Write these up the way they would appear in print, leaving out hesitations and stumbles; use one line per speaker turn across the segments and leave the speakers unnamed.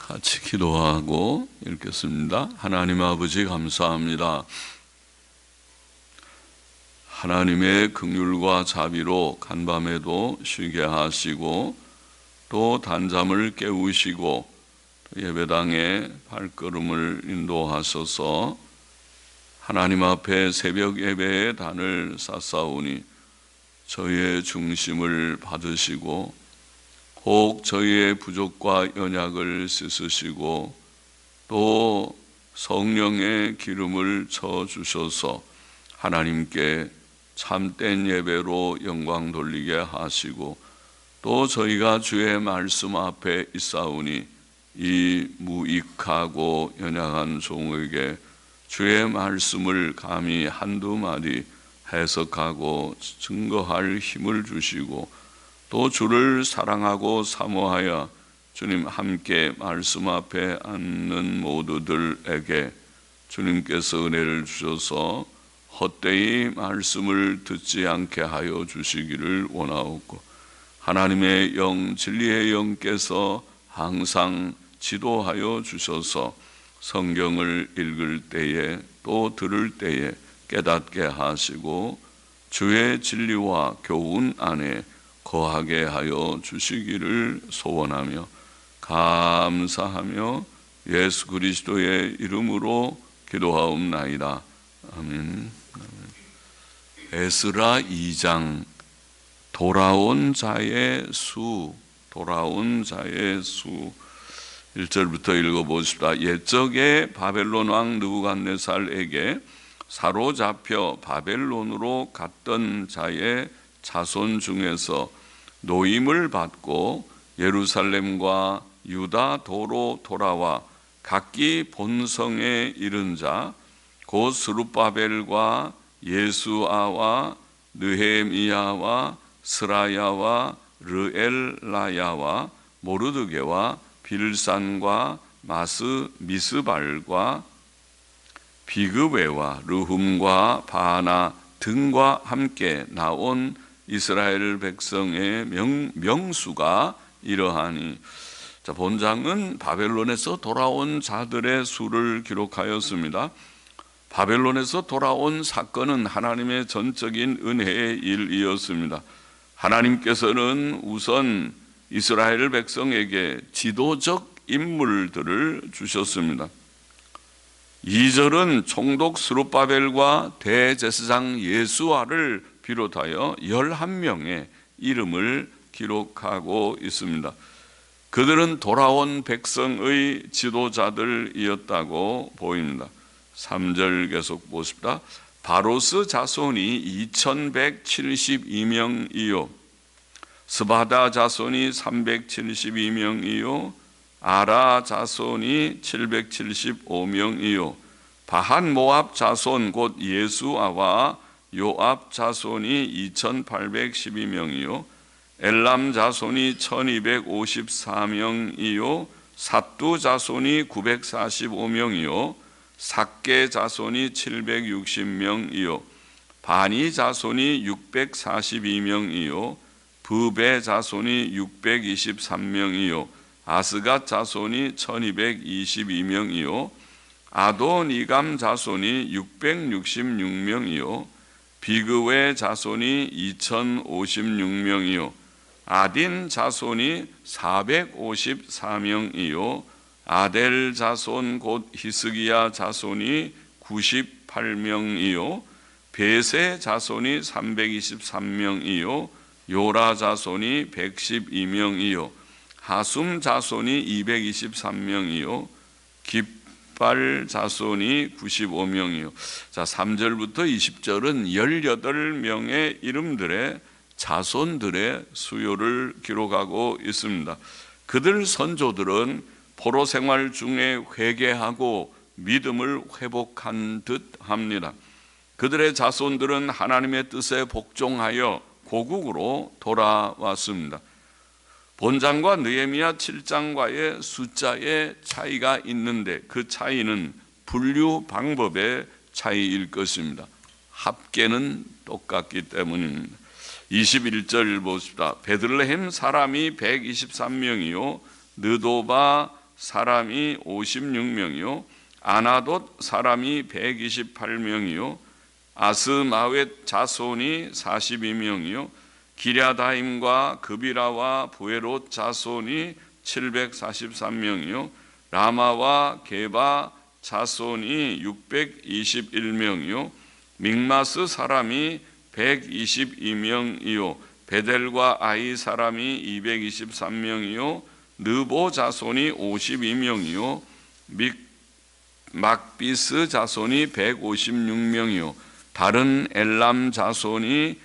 같이 기도하고 읽겠습니다. 하나님 아버지 감사합니다. 하나님의 긍휼과 자비로 간밤에도 쉬게 하시고 또 단잠을 깨우시고 예배당에 발걸음을 인도하셔서 하나님 앞에 새벽 예배의 단을 쌓사오니 저희의 중심을 받으시고 혹 저희의 부족과 연약을 씻으시고 또 성령의 기름을 쳐주셔서 하나님께 참된 예배로 영광 돌리게 하시고 또 저희가 주의 말씀 앞에 있사오니 이 무익하고 연약한 종에게 주의 말씀을 감히 한두 마디 해석하고 증거할 힘을 주시고 또 주를 사랑하고 사모하여 주님 함께 말씀 앞에 앉는 모두들에게 주님께서 은혜를 주셔서 헛되이 말씀을 듣지 않게 하여 주시기를 원하옵고 하나님의 영 진리의 영께서 항상 지도하여 주셔서 성경을 읽을 때에 또 들을 때에 깨닫게 하시고 주의 진리와 교훈 안에 거하게 하여 주시기를 소원하며 감사하며 예수 그리스도의 이름으로 기도하옵나이다. 아멘. 에스라 2장 돌아온 자의 수 1절부터 읽어보십시다. 옛적에 바벨론 왕 느부갓네살에게 사로잡혀 바벨론으로 갔던 자의 자손 중에서 노임을 받고 예루살렘과 유다 도로 돌아와 각기 본성에 이른 자 곧 스룹바벨과 예수아와 느헤미야와 스라야와 르엘라야와 모르드게와 빌산과 미스발과 비그웨와 르훔과 바나 등과 함께 나온 이스라엘 백성의 명수가 이러하니. 자, 본장은 바벨론에서 돌아온 자들의 수를 기록하였습니다. 바벨론에서 돌아온 사건은 하나님의 전적인 은혜의 일이었습니다. 하나님께서는 우선 이스라엘 백성에게 지도적 인물들을 주셨습니다. 2절은 총독 스룹바벨과 대제사장 예수아를 비롯하여 11명의 이름을 기록하고 있습니다. 그들은 돌아온 백성의 지도자들이었다고 보입니다. 3절 계속 보십시다. 바로스 자손이 2172명이요 스바다 자손이 372명이요 아라 자손이 775명이요 바한 모압 자손 곧 예수아와 요압 자손이 2812명이요 엘람 자손이 1254명이요 삿두 자손이 945명이요 삭게 자손이 760명이요 바니 자손이 642명이요 부베 자손이 623명이요 아스갓 자손이 1222명이요 아도니감 자손이 666명이요 비그웨 자손이 2056명이요 아딘 자손이 454명이요 아델 자손 곧 히스기야 자손이 98명이요 베세 자손이 323명이요 요라 자손이 112명이요 하숨 자손이 223명이요 깃발 자손이 95명이요. 자, 3절부터 20절은 18명의 이름들의 자손들의 수요를 기록하고 있습니다. 그들 선조들은 포로 생활 중에 회개하고 믿음을 회복한 듯 합니다. 그들의 자손들은 하나님의 뜻에 복종하여 고국으로 돌아왔습니다. 본장과 느헤미야 7장과의 숫자의 차이가 있는데 그 차이는 분류 방법의 차이일 것입니다. 합계는 똑같기 때문입니다. 21절 보십시다. 베들레헴 사람이 123명이요 느도바 사람이 56명이요 아나돗 사람이 128명이요 아스마웻 자손이 42명이요 기랴다임과 그비라와 부에롯 자손이 743명이요 라마와 게바 자손이 621명이요 믹마스 사람이 122명이요 베델과 아이 사람이 223명이요 느보 자손이 52명이요 막비스 자손이 156명이요 다른 엘람 자손이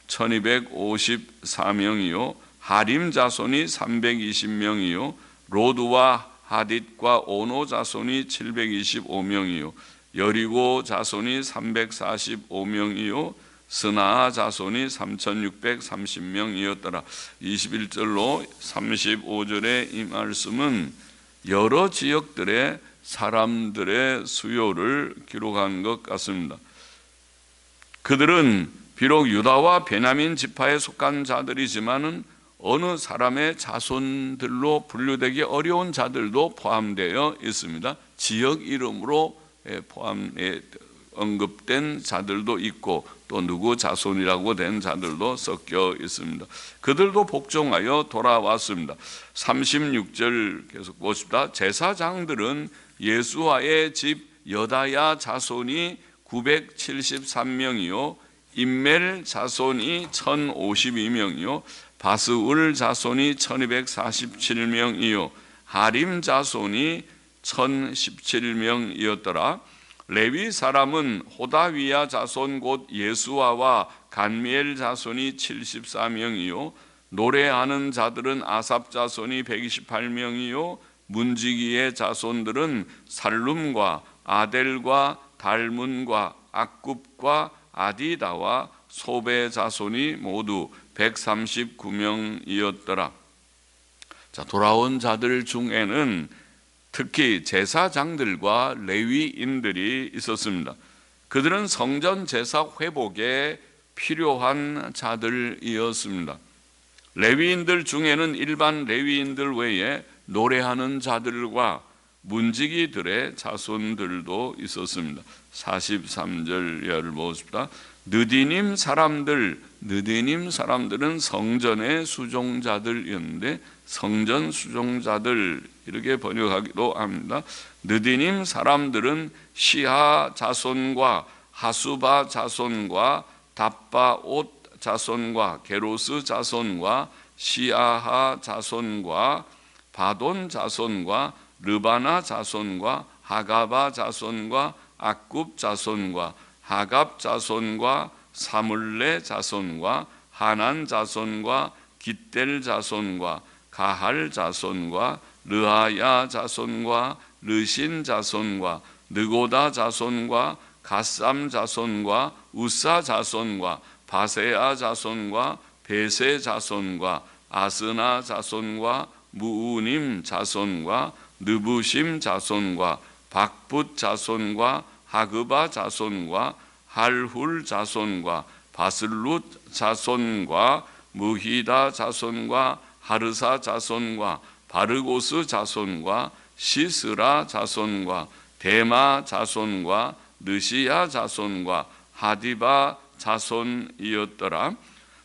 1254명이요 하림 자손이 320명이요 로드와 하딧과 오노 자손이 725명이요 여리고 자손이 345명이요 스나아 자손이 3630명이었더라. 21절로 35절의 이 말씀은 여러 지역들의 사람들의 수요를 기록한 것 같습니다. 그들은 비록 유다와 베냐민 지파에 속한 자들이지만은 어느 사람의 자손들로 분류되기 어려운 자들도 포함되어 있습니다. 지역 이름으로 언급된 자들도 있고 또 누구 자손이라고 된 자들도 섞여 있습니다. 그들도 복종하여 돌아왔습니다. 36절 계속 보십시다. 제사장들은 예수와의 집 여다야 자손이 973명이요 임멜 자손이 1052명이요 바스울 자손이 1247명이요 하림 자손이 1017명이었더라. 레위 사람은 호다위야 자손 곧 예수아와 간미엘 자손이 74명이요 노래하는 자들은 아삽 자손이 128명이요 문지기의 자손들은 살룸과 아델과 달문과 악굽과 아디다와 소베 자손이 모두 139명이었더라. 자, 돌아온 자들 중에는 특히 제사장들과 레위인들이 있었습니다. 그들은 성전 제사 회복에 필요한 자들이었습니다. 레위인들 중에는 일반 레위인들 외에 노래하는 자들과 문지기들의 자손들도 있었습니다. 43절을 보십시다. 느디님 사람들은 성전의 수종자들이었는데 성전 수종자들 이렇게 번역하기도 합니다. 느디님 사람들은 시하 자손과 하수바 자손과 답바옷 자손과 게로스 자손과 시아하 자손과 바돈 자손과 르바나 자손과 하가바 자손과 악굽 자손과 하갑 자손과 사물레 자손과 하난 자손과 깃델 자손과 가할 자손과 르하야 자손과 르신 자손과 느고다 자손과 가쌈 자손과 우사 자손과 바세아 자손과 베세 자손과 아스나 자손과 무우님 자손과 느부심 자손과 박붓 자손과 하그바 자손과 할훌 자손과 바슬룻 자손과 무히다 자손과 하르사 자손과 바르고스 자손과 시스라 자손과 데마 자손과 느시야 자손과 하디바 자손이었더라.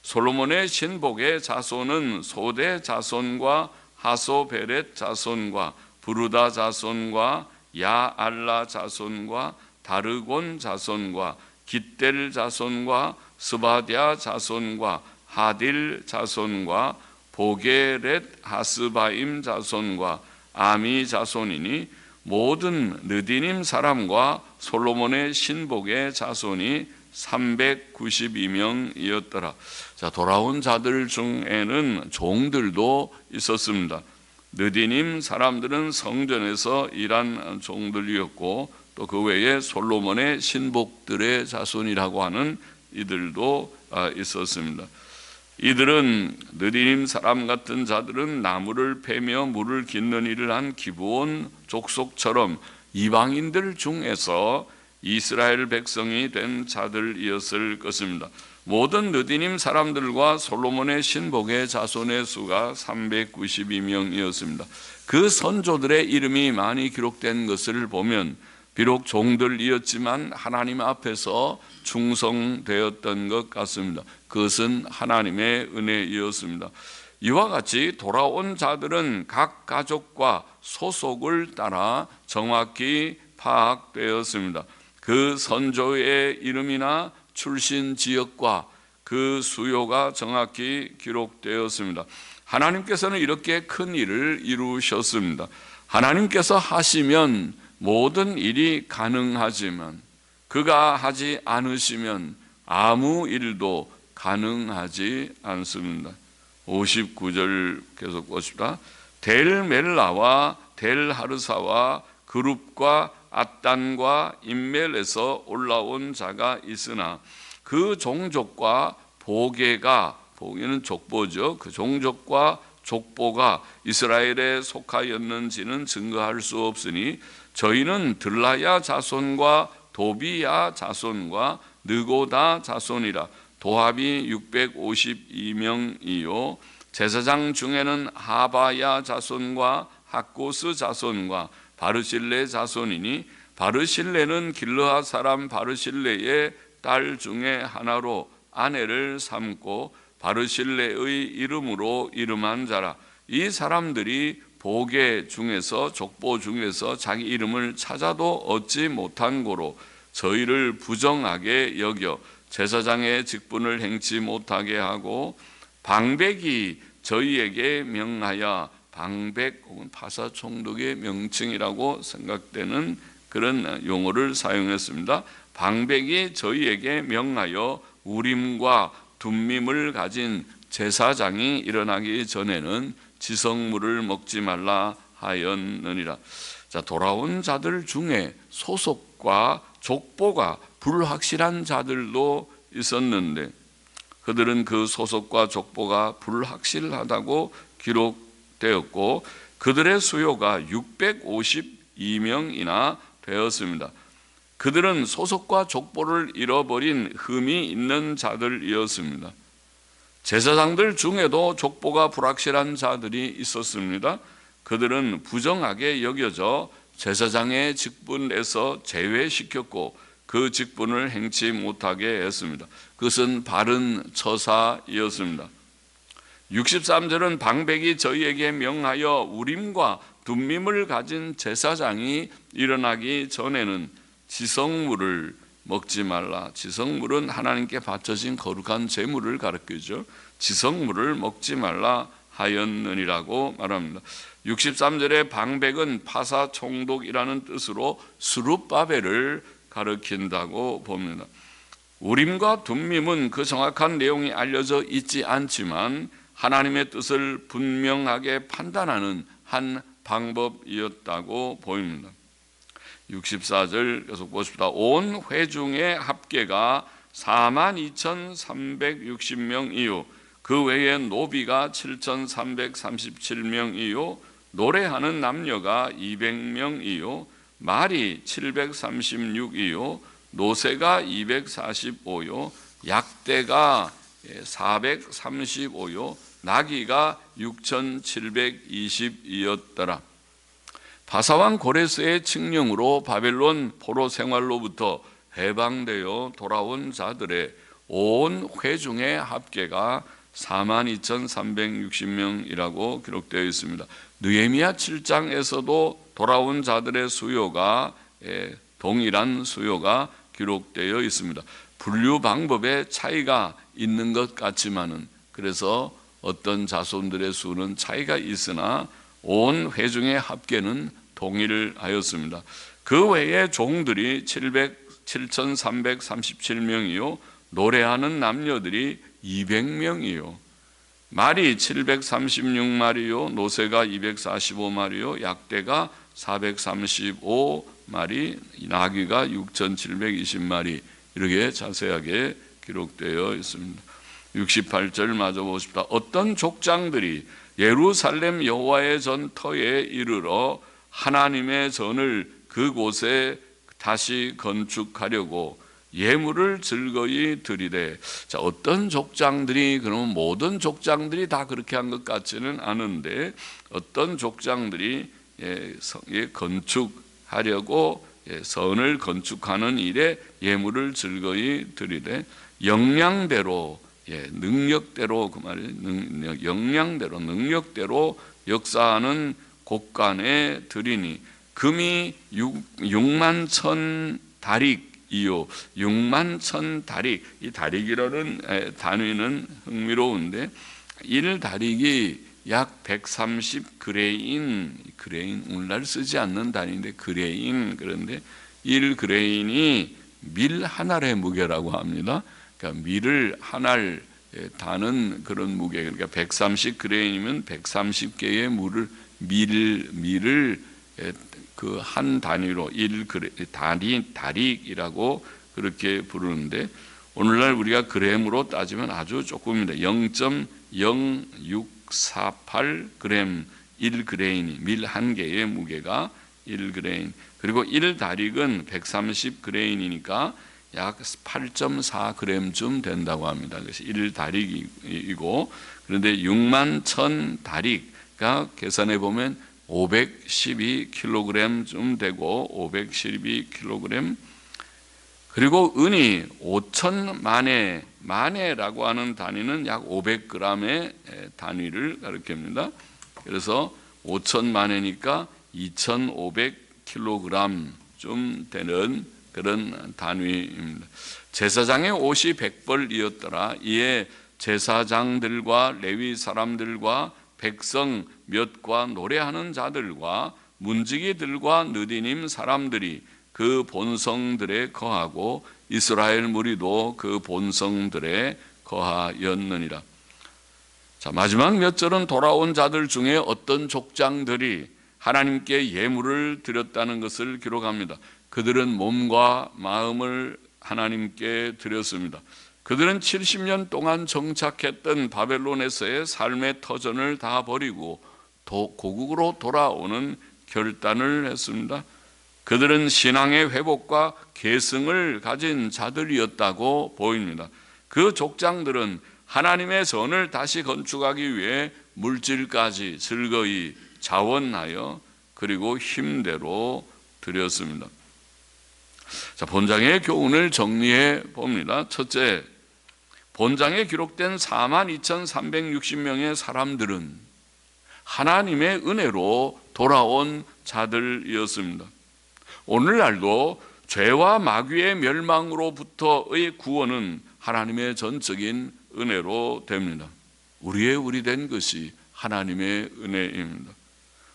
솔로몬의 신복의 자손은 소대 자손과 하소베렛 자손과 부르다 자손과 야알라 자손과 다르곤 자손과 깃델 자손과 스바디아 자손과 하딜 자손과 보게렛 하스바임 자손과 아미 자손이니 모든 느디님 사람과 솔로몬의 신복의 자손이 392명이었더라. 자, 돌아온 자들 중에는 종들도 있었습니다. 느디님 사람들은 성전에서 일한 종들이었고 또 그 외에 솔로몬의 신복들의 자손이라고 하는 이들도 있었습니다. 이들은 느디님 사람 같은 자들은 나무를 패며 물을 깃는 일을 한 기브온 족속처럼 이방인들 중에서 이스라엘 백성이 된 자들이었을 것입니다. 모든 느디님 사람들과 솔로몬의 신복의 자손의 수가 392명이었습니다. 그 선조들의 이름이 많이 기록된 것을 보면 비록 종들이었지만 하나님 앞에서 충성되었던 것 같습니다. 그것은 하나님의 은혜이었습니다. 이와 같이 돌아온 자들은 각 가족과 소속을 따라 정확히 파악되었습니다. 그 선조의 이름이나 출신 지역과 그 수요가 정확히 기록되었습니다. 하나님께서는 이렇게 큰 일을 이루셨습니다. 하나님께서 하시면 모든 일이 가능하지만 그가 하지 않으시면 아무 일도 가능하지 않습니다. 59절 계속 보십시다. 델 멜라와 델 하르사와 그룹과 앗단과 인멜에서 올라온 자가 있으나 그 종족과 보게가, 보게는 족보죠. 그 종족과 족보가 이스라엘에 속하였는지는 증거할 수 없으니 저희는 들라야 자손과 도비야 자손과 느고다 자손이라. 도합이 652명이요 제사장 중에는 하바야 자손과 학고스 자손과 바르실레 자손이니 바르실레는 길르앗 사람 바르실레의 딸 중에 하나로 아내를 삼고 바르실레의 이름으로 이름한 자라. 이 사람들이 보게 중에서 족보 중에서 자기 이름을 찾아도 얻지 못한 고로 저희를 부정하게 여겨 제사장의 직분을 행치 못하게 하고 방백이 저희에게 명하여, 방백 혹은 파사총독의 명칭이라고 생각되는 그런 용어를 사용했습니다. 방백이 저희에게 명하여 우림과 둠밈을 가진 제사장이 일어나기 전에는 지성물을 먹지 말라 하였느니라. 자, 돌아온 자들 중에 소속과 족보가 불확실한 자들도 있었는데 그들은 그 소속과 족보가 불확실하다고 기록되었고 그들의 수요가 652명이나 되었습니다. 그들은 소속과 족보를 잃어버린 흠이 있는 자들이었습니다. 제사장들 중에도 족보가 불확실한 자들이 있었습니다. 그들은 부정하게 여겨져 제사장의 직분에서 제외시켰고 그 직분을 행치 못하게 했습니다. 그것은 바른 처사이었습니다. 63절은 방백이 저희에게 명하여 우림과 둠밈을 가진 제사장이 일어나기 전에는 지성물을 먹지 말라. 지성물은 하나님께 바쳐진 거룩한 제물을 가리키죠. 지성물을 먹지 말라 하였느니라고 말합니다. 63절의 방백은 파사총독이라는 뜻으로 스룹바벨을 가리킨다고 봅니다. 우림과 둠밈은 그 정확한 내용이 알려져 있지 않지만 하나님의 뜻을 분명하게 판단하는 한 방법이었다고 보입니다. 64절 계속 보십시다. 온 회중의 합계가 42,360명이요 그 외에 노비가 7,337명이요 노래하는 남녀가 200명이요 말이 736이요 노새가 245요 약대가 435요 나귀가 6,720이었더라. 바사왕 고레스의 칙령으로 바벨론 포로 생활로부터 해방되어 돌아온 자들의 온 회중의 합계가 42,360명이라고 기록되어 있습니다. 느헤미야 7장에서도 돌아온 자들의 수요가 동일한 수요가 기록되어 있습니다. 분류 방법에 차이가 있는 것 같지만은 그래서 어떤 자손들의 수는 차이가 있으나 온 회중의 합계는 동일하였습니다. 그 외에 종들이 7,337명이요 노래하는 남녀들이 200명이요 말이 736마리요 노새가 245마리요 약대가 435마리 나귀가 6,720마리 이렇게 자세하게 기록되어 있습니다. 68절 마저 보십시다. 어떤 족장들이 예루살렘 여호와의 전 터에 이르러 하나님의 전을 그곳에 다시 건축하려고 예물을 즐거이 드리되. 자, 어떤 족장들이, 그러면 모든 족장들이 다 그렇게 한 것 같지는 않은데, 어떤 족장들이 건축하려고 선을 건축하는 일에 예물을 즐거이 드리되 역량대로, 능력대로, 그 말이 역량대로, 능력대로 역사하는 곳간에 드리니 금이 6만 천 다릭이요. 6만 천 다릭. 이 다릭이라는 단위는 흥미로운데 1다릭이 약 130그레인, 그레인 오늘날 쓰지 않는 단위인데 그레인, 그런데 1그레인이 밀 한 알의 무게라고 합니다. 그러니까 밀을 한 알 다는 그런 무게. 그러니까 130그레인이면 130개의 밀을 그 한 단위로 1다릭이라고 그렇게 부르는데, 오늘날 우리가 그램으로 따지면 아주 조금입니다. 0.0648g 1그레인이, 밀 한 개의 무게가 1그레인. 그리고 1다릭은 130그레인이니까 약 8.4g쯤 된다고 합니다. 그래서 1다릭이고, 그런데 6만 천 다릭가 계산해 보면 512kg쯤 되고 512kg. 그리고 은이 5천만에, 만에라고 하는 단위는 약 500g의 단위를 가리킵니다. 그래서 5천만에니까 2500kg쯤 되는 그런 단위입니다. 제사장의 옷이 100벌이었더라. 이에 제사장들과 레위 사람들과 백성 몇과 노래하는 자들과 문지기들과 느디님 사람들이 그 본성들에 거하고 이스라엘 무리도 그 본성들에 거하였느니라. 자, 마지막 몇 절은 돌아온 자들 중에 어떤 족장들이 하나님께 예물을 드렸다는 것을 기록합니다. 그들은 몸과 마음을 하나님께 드렸습니다. 그들은 70년 동안 정착했던 바벨론에서의 삶의 터전을 다 버리고 고국으로 돌아오는 결단을 했습니다. 그들은 신앙의 회복과 계승을 가진 자들이었다고 보입니다. 그 족장들은 하나님의 선을 다시 건축하기 위해 물질까지 즐거이 자원하여 그리고 힘대로 드렸습니다. 자, 본장의 교훈을 정리해 봅니다. 첫째, 본장에 기록된 42,360명의 사람들은 하나님의 은혜로 돌아온 자들이었습니다. 오늘날도 죄와 마귀의 멸망으로부터의 구원은 하나님의 전적인 은혜로 됩니다. 우리 된 것이 하나님의 은혜입니다.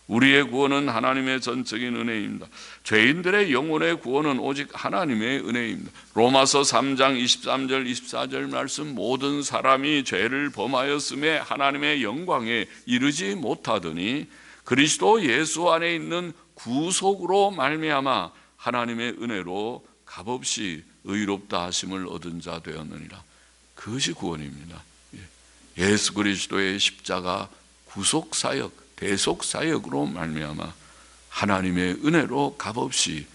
우리의 구원은 하나님의 전적인 은혜입니다. 죄인들의 영혼의 구원은 오직 하나님의 은혜입니다. 로마서 3장 23절 24절 말씀, 모든 사람이 죄를 범하였음에 하나님의 영광에 이르지 못하더니 그리스도 예수 안에 있는 구속으로 말미암아 하나님의 은혜로 값없이 의롭다 하심을 얻은 자 되었느니라. 그것이 구원입니다. 예수 그리스도의 십자가 구속사역, 대속사역으로 말미암아 하나님의 은혜로 값없이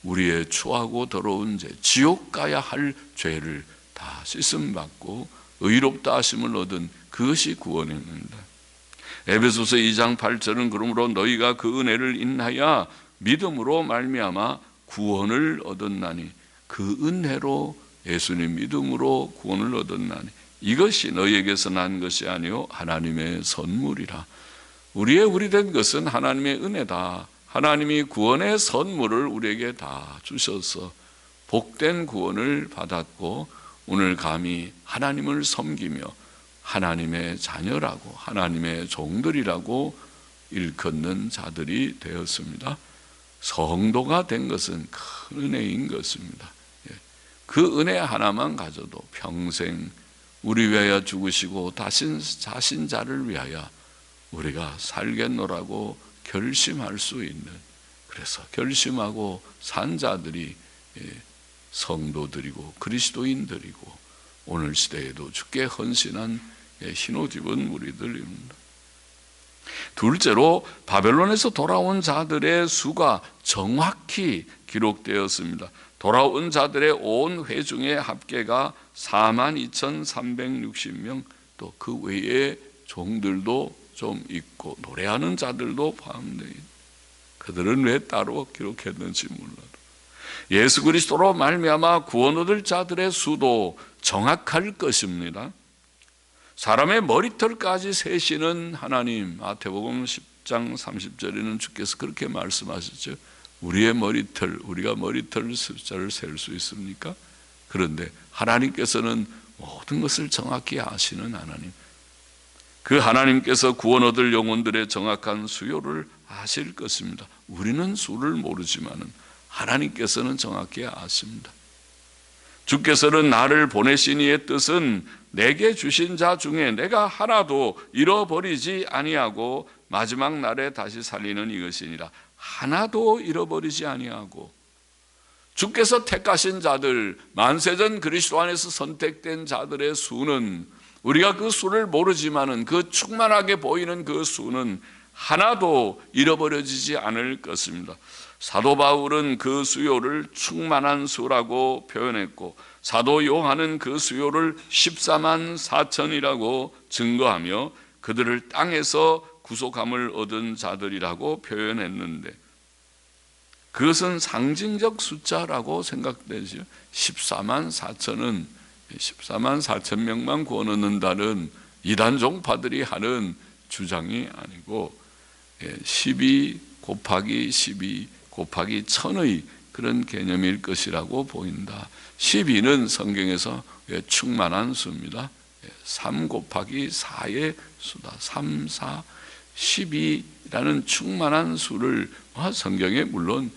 우리의 추하고 더러운 죄, 지옥 가야 할 죄를 다 씻음받고 의롭다 하심을 얻은 그것이 구원입니다. 에베소서 2장 8절은 그러므로 너희가 그 은혜를 인하여 믿음으로 말미암아 구원을 얻었나니, 그 은혜로 예수님 믿음으로 구원을 얻었나니 이것이 너희에게서 난 것이 아니요 하나님의 선물이라. 우리 된 것은 하나님의 은혜다. 하나님이 구원의 선물을 우리에게 다 주셔서 복된 구원을 받았고 오늘 감히 하나님을 섬기며 하나님의 자녀라고, 하나님의 종들이라고 일컫는 자들이 되었습니다. 성도가 된 것은 큰 은혜인 것입니다. 그 은혜 하나만 가져도 평생 우리 위하여 죽으시고 자신 자를 위하여 우리가 살겠노라고 결심할 수 있는, 그래서 결심하고 산 자들이 성도들이고 그리스도인들이고 오늘 시대에도 주께 헌신한 흰옷 입은 무리들입니다. 둘째로 바벨론에서 돌아온 자들의 수가 정확히 기록되었습니다. 돌아온 자들의 온 회중의 합계가 42,360명, 또 그 외에 종들도 좀 있고 노래하는 자들도 포함되어 있다. 그들은 왜 따로 기록했는지 몰라도 예수 그리스도로 말미암아 구원 얻을 자들의 수도 정확할 것입니다. 사람의 머리털까지 세시는 하나님, 마태복음 10장 30절에는 주께서 그렇게 말씀하셨죠. 우리의 머리털, 우리가 머리털 숫자를 셀 수 있습니까? 그런데 하나님께서는 모든 것을 정확히 아시는 하나님, 그 하나님께서 구원 얻을 영혼들의 정확한 수요를 아실 것입니다. 우리는 수를 모르지만은 하나님께서는 정확히 아십니다. 주께서는 나를 보내신 이의 뜻은 내게 주신 자 중에 내가 하나도 잃어버리지 아니하고 마지막 날에 다시 살리는 이것이니라. 하나도 잃어버리지 아니하고, 주께서 택하신 자들, 만세전 그리스도 안에서 선택된 자들의 수는, 우리가 그 수를 모르지만은 그 충만하게 보이는 그 수는 하나도 잃어버려지지 않을 것입니다. 사도 바울은 그 수요를 충만한 수라고 표현했고, 사도 요한은 그 수요를 14만 4천이라고 증거하며 그들을 땅에서 구속함을 얻은 자들이라고 표현했는데, 그것은 상징적 숫자라고 생각되죠. 14만 4천은 14만 4천 명만 구원 얻는다는 이단 종파들이 하는 주장이 아니고 12 곱하기 12 곱하기 1000의 그런 개념일 것이라고 보인다. 12는 성경에서 충만한 수입니다. 3 곱하기 4의 수다. 3, 4, 12라는 충만한 수를 성경에 물론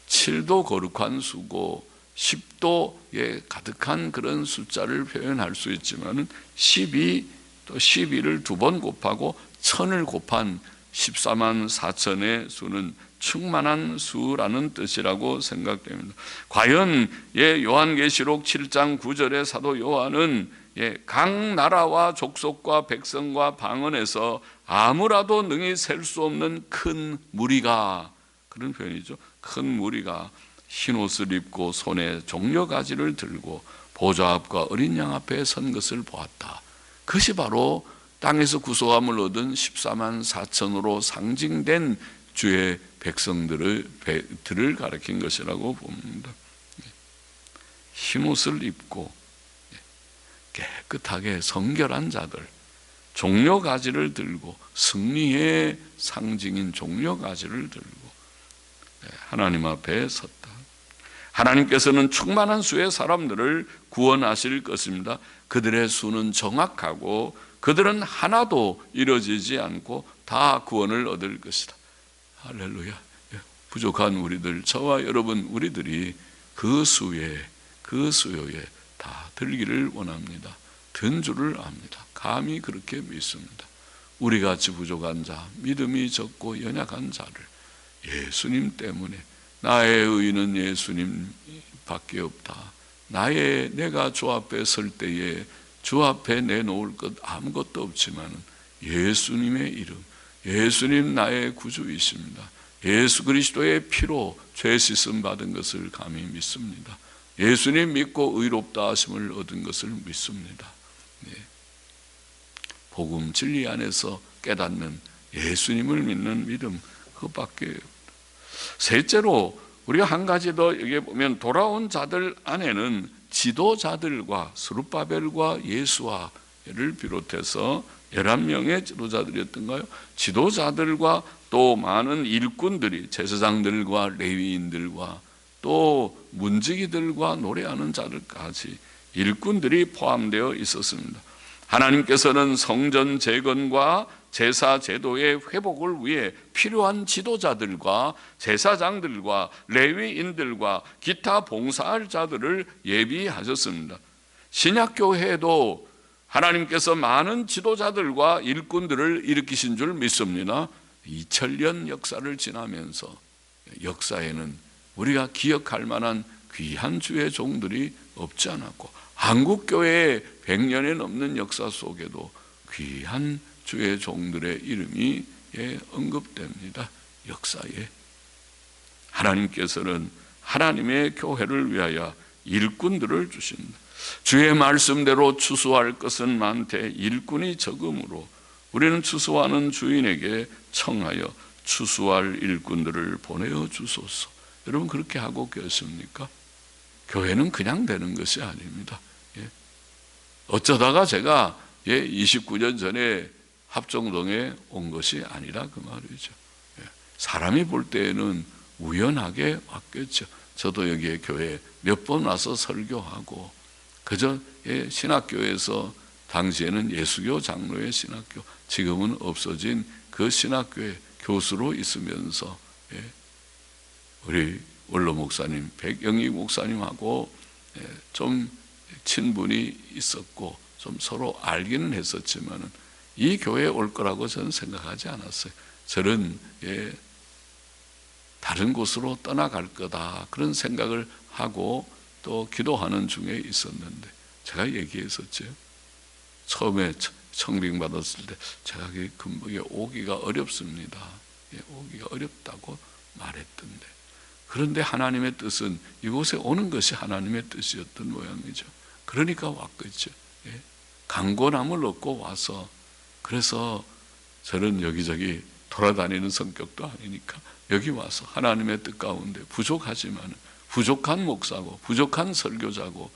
7도 거룩한 수고 10도에 가득한 그런 숫자를 표현할 수 있지만 12, 또 12를 2번 곱하고 1000을 곱한 14만 4천의 수는 충만한 수라는 뜻이라고 생각됩니다. 과연 요한계시록 7장 9절의 사도 요한은 각 나라와 족속과 백성과 방언에서 아무라도 능히 셀 수 없는 큰 무리가, 그런 표현이죠. 큰 무리가 흰 옷을 입고 손에 종려가지를 들고 보좌 앞과 어린 양 앞에 선 것을 보았다. 그것이 바로 땅에서 구속함을 얻은 14만 4천으로 상징된 주의 백성들을 가리킨 것이라고 봅니다. 흰 옷을 입고 깨끗하게 성결한 자들, 종려가지를 들고, 승리의 상징인 종려가지를 들고 하나님 앞에 섰다. 하나님께서는 충만한 수의 사람들을 구원하실 것입니다. 그들의 수는 정확하고 그들은 하나도 이루어지지 않고 다 구원을 얻을 것이다. 할렐루야. 부족한 우리들, 저와 여러분 우리들이 그 수요에 다 들기를 원합니다. 든 줄을 압니다. 감히 그렇게 믿습니다. 우리같이 부족한 자, 믿음이 적고 연약한 자를 예수님 때문에, 나의 의는 예수님밖에 없다. 내가 주 앞에 설 때에 주 앞에 내놓을 것 아무것도 없지만 예수님의 이름, 예수님 나의 구주이십니다. 예수 그리스도의 피로 죄 씻음 받은 것을 감히 믿습니다. 예수님 믿고 의롭다 하심을 얻은 것을 믿습니다. 복음 진리 안에서 깨닫는 예수님을 믿는 믿음, 그것밖에 없다. 셋째로 우리가 한 가지 더 여기 보면 돌아온 자들 안에는 지도자들과 스룹바벨과 예수아를 비롯해서 11명의 지도자들이었던가요? 지도자들과 또 많은 일꾼들이, 제사장들과 레위인들과 또 문지기들과 노래하는 자들까지 일꾼들이 포함되어 있었습니다. 하나님께서는 성전 재건과 제사 제도의 회복을 위해 필요한 지도자들과 제사장들과 레위인들과 기타 봉사할 자들을 예비하셨습니다. 신약교회에도 하나님께서 많은 지도자들과 일꾼들을 일으키신 줄 믿습니다. 2000년 역사를 지나면서 역사에는 우리가 기억할 만한 귀한 주의 종들이 없지 않았고, 한국교회의 100년에 넘는 역사 속에도 귀한 주의 종들의 이름이 언급됩니다. 역사에 하나님께서는 하나님의 교회를 위하여 일꾼들을 주신다. 주의 말씀대로 추수할 것은 많되 일꾼이 적으므로 우리는 추수하는 주인에게 청하여 추수할 일꾼들을 보내어 주소서. 여러분 그렇게 하고 계십니까? 교회는 그냥 되는 것이 아닙니다. 어쩌다가 제가 29년 전에 합정동에 온 것이 아니라 그 말이죠. 사람이 볼 때에는 우연하게 왔겠죠. 저도 여기에 교회에 몇 번 와서 설교하고, 그저 신학교에서 당시에는 예수교 장로의 신학교, 지금은 없어진 그 신학교에 교수로 있으면서 우리 원로 목사님 백영희 목사님하고 좀 친분이 있었고 좀 서로 알기는 했었지만은 이 교회에 올 거라고 저는 생각하지 않았어요. 저는 다른 곳으로 떠나갈 거다 그런 생각을 하고 또 기도하는 중에 있었는데, 제가 얘기했었죠. 처음에 청빙 받았을 때 제가 금방에 오기가 어렵습니다. 오기가 어렵다고 말했던데, 그런데 하나님의 뜻은 이곳에 오는 것이 하나님의 뜻이었던 모양이죠. 그러니까 왔겠죠. 강고남을 얻고 와서, 그래서 저는 여기저기 돌아다니는 성격도 아니니까 여기 와서 하나님의 뜻 가운데 부족하지만 부족한 목사고 부족한 설교자고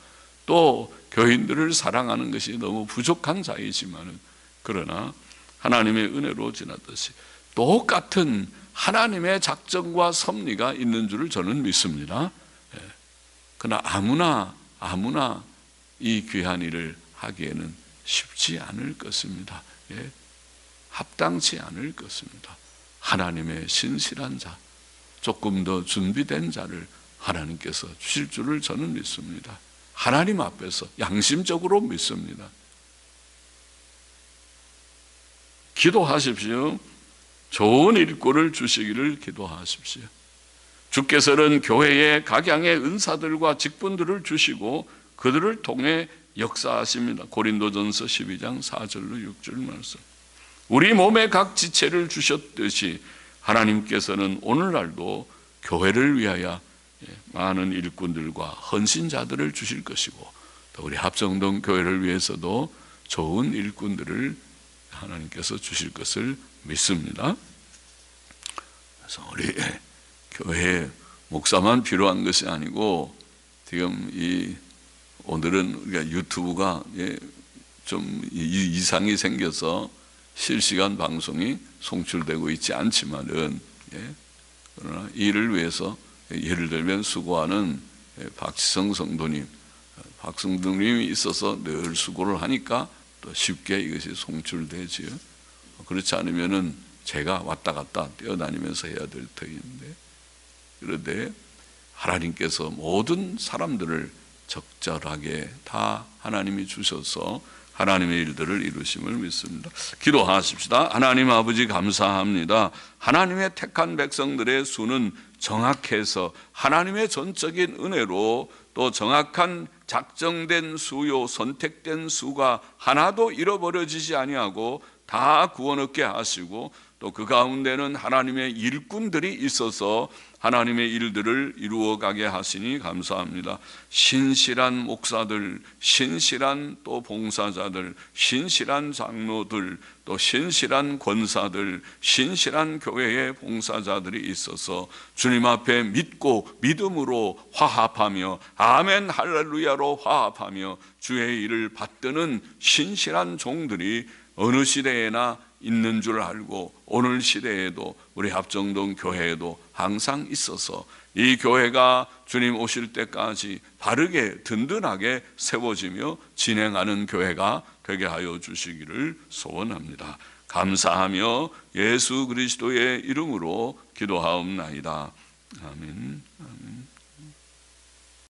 또 교인들을 사랑하는 것이 너무 부족한 자이지만, 그러나 하나님의 은혜로 지나듯이 똑같은 하나님의 작정과 섭리가 있는 줄을 저는 믿습니다. 그러나 아무나 이 귀한 일을 하기에는 쉽지 않을 것입니다. 합당치 않을 것입니다. 하나님의 신실한 자, 조금 더 준비된 자를 하나님께서 주실 줄을 저는 믿습니다. 하나님 앞에서 양심적으로 믿습니다. 기도하십시오. 좋은 일꾼을 주시기를 기도하십시오. 주께서는 교회에 각양의 은사들과 직분들을 주시고 그들을 통해 역사하십니다. 고린도전서 12장 4절로 6절 말씀. 우리 몸의 각 지체를 주셨듯이 하나님께서는 오늘날도 교회를 위하여 많은 일꾼들과 헌신자들을 주실 것이고, 또 우리 합정동 교회를 위해서도 좋은 일꾼들을 하나님께서 주실 것을 믿습니다. 그래서 우리 교회 목사만 필요한 것이 아니고, 지금 오늘은 우리가 유튜브가 좀 이상이 생겨서 실시간 방송이 송출되고 있지 않지만은, 그러나 이를 위해서 예를 들면 수고하는 박지성 성도님, 박성도님이 있어서 늘 수고를 하니까 또 쉽게 이것이 송출되지요. 그렇지 않으면은 제가 왔다 갔다 뛰어다니면서 해야 될 터인데, 그런데 하나님께서 모든 사람들을 적절하게 다 하나님이 주셔서 하나님의 일들을 이루심을 믿습니다. 기도하십시다. 하나님 아버지 감사합니다. 하나님의 택한 백성들의 수는 정확해서 하나님의 전적인 은혜로 또 정확한 작정된 수요 선택된 수가 하나도 잃어버려지지 아니하고 다 구원 얻게 하시고, 또 그 가운데는 하나님의 일꾼들이 있어서 하나님의 일들을 이루어가게 하시니 감사합니다. 신실한 목사들, 신실한 또 봉사자들, 신실한 장로들, 또 신실한 권사들, 신실한 교회의 봉사자들이 있어서 주님 앞에 믿고 믿음으로 화합하며 아멘 할렐루야로 화합하며 주의 일을 받드는 신실한 종들이 어느 시대에나 있는 줄 알고 오늘 시대에도 우리 합정동 교회에도 항상 있어서 이 교회가 주님 오실 때까지 바르게 든든하게 세워지며 진행하는 교회가 되게 하여 주시기를 소원합니다. 감사하며 예수 그리스도의 이름으로 기도하옵나이다. 아멘. 아멘.